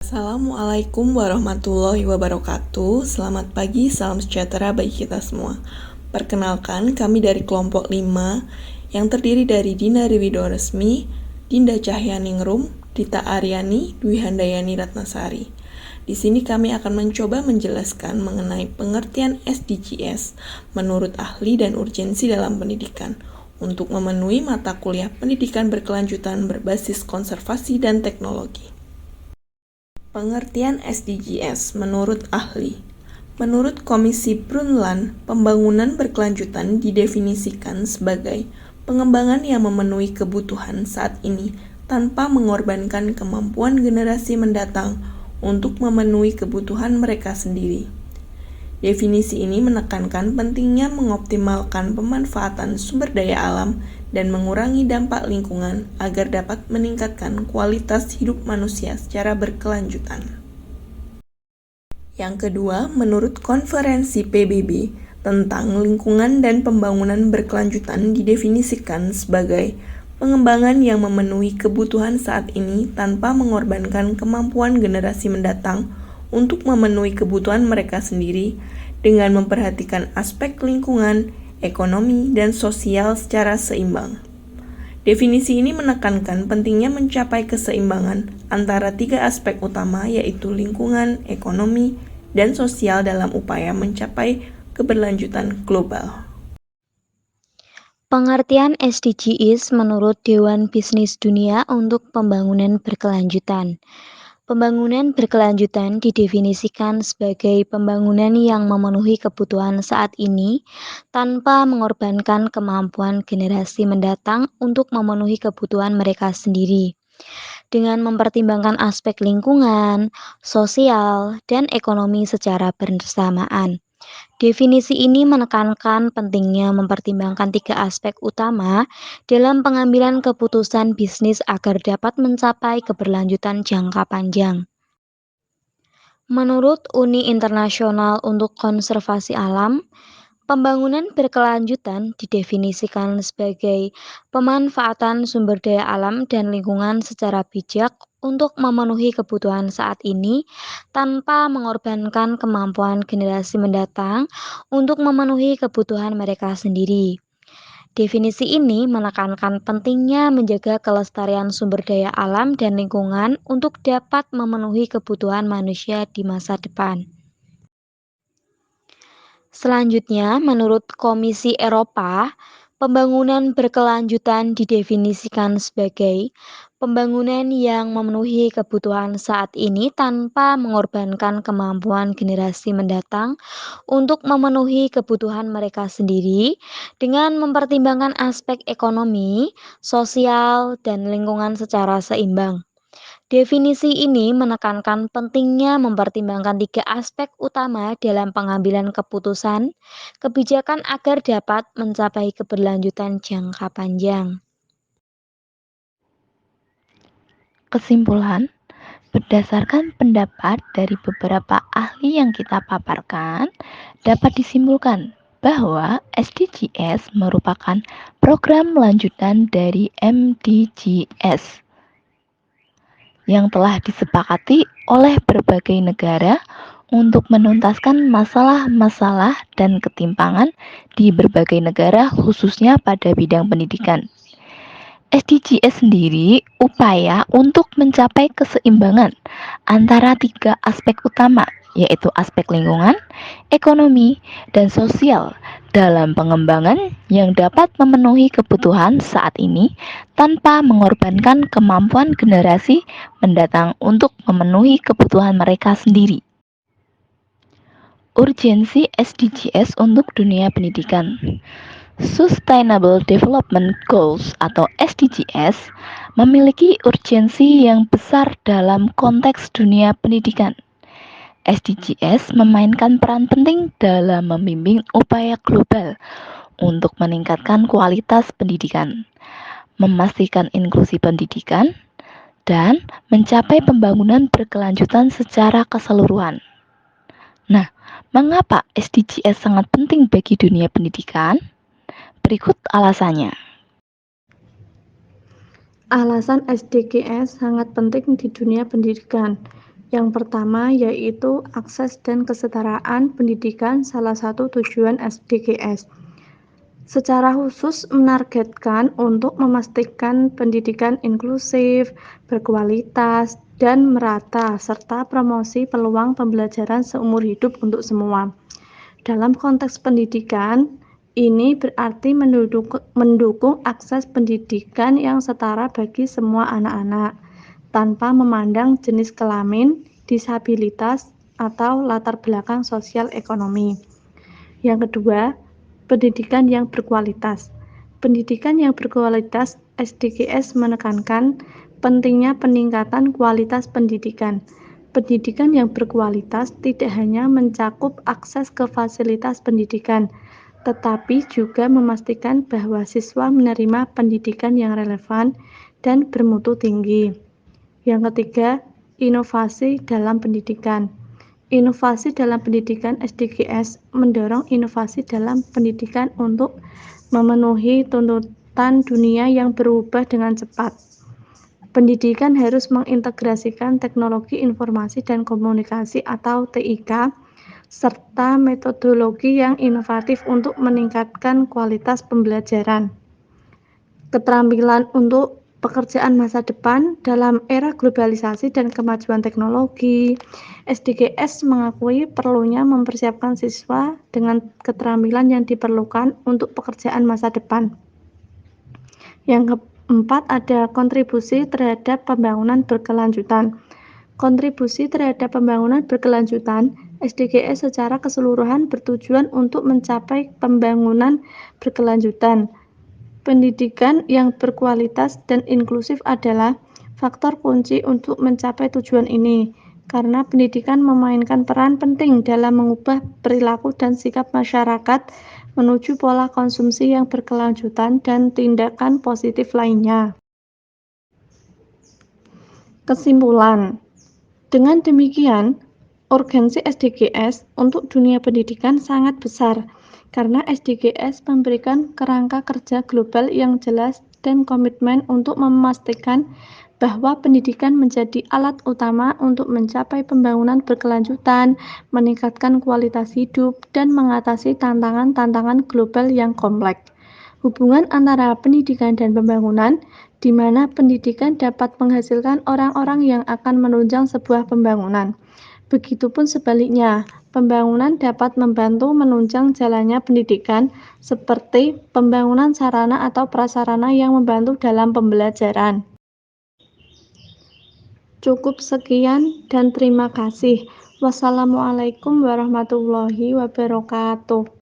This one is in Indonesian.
Assalamualaikum warahmatullahi wabarakatuh. Selamat pagi, salam sejahtera bagi kita semua. Perkenalkan, kami dari kelompok 5 yang terdiri dari Dina Riwido Resmi, Dinda Cahyaningrum, Dita Aryani, Dwi Handayani Ratnasari. Di sini kami akan mencoba menjelaskan mengenai pengertian SDGs menurut ahli dan urgensi dalam pendidikan untuk memenuhi mata kuliah pendidikan berkelanjutan berbasis konservasi dan teknologi. Pengertian SDGs menurut ahli. Menurut Komisi Brundtland, pembangunan berkelanjutan didefinisikan sebagai pengembangan yang memenuhi kebutuhan saat ini tanpa mengorbankan kemampuan generasi mendatang untuk memenuhi kebutuhan mereka sendiri. Definisi ini menekankan pentingnya mengoptimalkan pemanfaatan sumber daya alam dan mengurangi dampak lingkungan agar dapat meningkatkan kualitas hidup manusia secara berkelanjutan. Yang kedua, menurut Konferensi PBB tentang lingkungan dan pembangunan berkelanjutan didefinisikan sebagai pengembangan yang memenuhi kebutuhan saat ini tanpa mengorbankan kemampuan generasi mendatang untuk memenuhi kebutuhan mereka sendiri dengan memperhatikan aspek lingkungan, ekonomi, dan sosial secara seimbang. Definisi ini menekankan pentingnya mencapai keseimbangan antara tiga aspek utama yaitu lingkungan, ekonomi, dan sosial dalam upaya mencapai keberlanjutan global. Pengertian SDGs menurut Dewan Bisnis Dunia untuk pembangunan berkelanjutan. Pembangunan berkelanjutan didefinisikan sebagai pembangunan yang memenuhi kebutuhan saat ini tanpa mengorbankan kemampuan generasi mendatang untuk memenuhi kebutuhan mereka sendiri. Dengan mempertimbangkan aspek lingkungan, sosial, dan ekonomi secara bersamaan. Definisi ini menekankan pentingnya mempertimbangkan tiga aspek utama dalam pengambilan keputusan bisnis agar dapat mencapai keberlanjutan jangka panjang. Menurut Uni Internasional untuk Konservasi Alam, pembangunan berkelanjutan didefinisikan sebagai pemanfaatan sumber daya alam dan lingkungan secara bijak untuk memenuhi kebutuhan saat ini tanpa mengorbankan kemampuan generasi mendatang untuk memenuhi kebutuhan mereka sendiri. Definisi ini menekankan pentingnya menjaga kelestarian sumber daya alam dan lingkungan untuk dapat memenuhi kebutuhan manusia di masa depan. Selanjutnya, menurut Komisi Eropa, pembangunan berkelanjutan didefinisikan sebagai pembangunan yang memenuhi kebutuhan saat ini tanpa mengorbankan kemampuan generasi mendatang untuk memenuhi kebutuhan mereka sendiri dengan mempertimbangkan aspek ekonomi, sosial, dan lingkungan secara seimbang. Definisi ini menekankan pentingnya mempertimbangkan tiga aspek utama dalam pengambilan keputusan kebijakan agar dapat mencapai keberlanjutan jangka panjang. Kesimpulan, berdasarkan pendapat dari beberapa ahli yang kita paparkan, dapat disimpulkan bahwa SDGs merupakan program lanjutan dari MDGs yang telah disepakati oleh berbagai negara untuk menuntaskan masalah-masalah dan ketimpangan di berbagai negara khususnya pada bidang pendidikan. SDGs sendiri upaya untuk mencapai keseimbangan antara tiga aspek utama, yaitu aspek lingkungan, ekonomi, dan sosial dalam pengembangan yang dapat memenuhi kebutuhan saat ini tanpa mengorbankan kemampuan generasi mendatang untuk memenuhi kebutuhan mereka sendiri. Urgensi SDGs untuk dunia pendidikan. Sustainable Development Goals atau SDGs memiliki urgensi yang besar dalam konteks dunia pendidikan. SDGs memainkan peran penting dalam membimbing upaya global untuk meningkatkan kualitas pendidikan, memastikan inklusi pendidikan, dan mencapai pembangunan berkelanjutan secara keseluruhan. Nah, mengapa SDGs sangat penting bagi dunia pendidikan? Berikut alasannya. Alasan SDGs sangat penting di dunia pendidikan. Yang pertama yaitu akses dan kesetaraan pendidikan, salah satu tujuan SDGs. Secara khusus menargetkan untuk memastikan pendidikan inklusif, berkualitas, dan merata, serta promosi peluang pembelajaran seumur hidup untuk semua. Dalam konteks pendidikan, ini berarti mendukung akses pendidikan yang setara bagi semua anak-anak, tanpa memandang jenis kelamin, disabilitas, atau latar belakang sosial ekonomi. Yang kedua, pendidikan yang berkualitas. Pendidikan yang berkualitas SDGs menekankan pentingnya peningkatan kualitas pendidikan. Pendidikan yang berkualitas tidak hanya mencakup akses ke fasilitas pendidikan, tetapi juga memastikan bahwa siswa menerima pendidikan yang relevan dan bermutu tinggi. Yang ketiga, inovasi dalam pendidikan. Inovasi dalam pendidikan SDGs mendorong inovasi dalam pendidikan untuk memenuhi tuntutan dunia yang berubah dengan cepat. Pendidikan harus mengintegrasikan teknologi informasi dan komunikasi atau TIK serta metodologi yang inovatif untuk meningkatkan kualitas pembelajaran. Keterampilan untuk pekerjaan masa depan dalam era globalisasi dan kemajuan teknologi, SDGs mengakui perlunya mempersiapkan siswa dengan keterampilan yang diperlukan untuk pekerjaan masa depan. Yang keempat ada kontribusi terhadap pembangunan berkelanjutan. Kontribusi terhadap pembangunan berkelanjutan, SDGs secara keseluruhan bertujuan untuk mencapai pembangunan berkelanjutan. Pendidikan yang berkualitas dan inklusif adalah faktor kunci untuk mencapai tujuan ini, karena pendidikan memainkan peran penting dalam mengubah perilaku dan sikap masyarakat menuju pola konsumsi yang berkelanjutan dan tindakan positif lainnya. Kesimpulan, dengan demikian, urgensi SDGs untuk dunia pendidikan sangat besar, karena SDGs memberikan kerangka kerja global yang jelas dan komitmen untuk memastikan bahwa pendidikan menjadi alat utama untuk mencapai pembangunan berkelanjutan, meningkatkan kualitas hidup, dan mengatasi tantangan-tantangan global yang kompleks. Hubungan antara pendidikan dan pembangunan, di mana pendidikan dapat menghasilkan orang-orang yang akan menunjang sebuah pembangunan. Begitupun sebaliknya, pembangunan dapat membantu menunjang jalannya pendidikan, seperti pembangunan sarana atau prasarana yang membantu dalam pembelajaran. Cukup sekian dan terima kasih. Wassalamualaikum warahmatullahi wabarakatuh.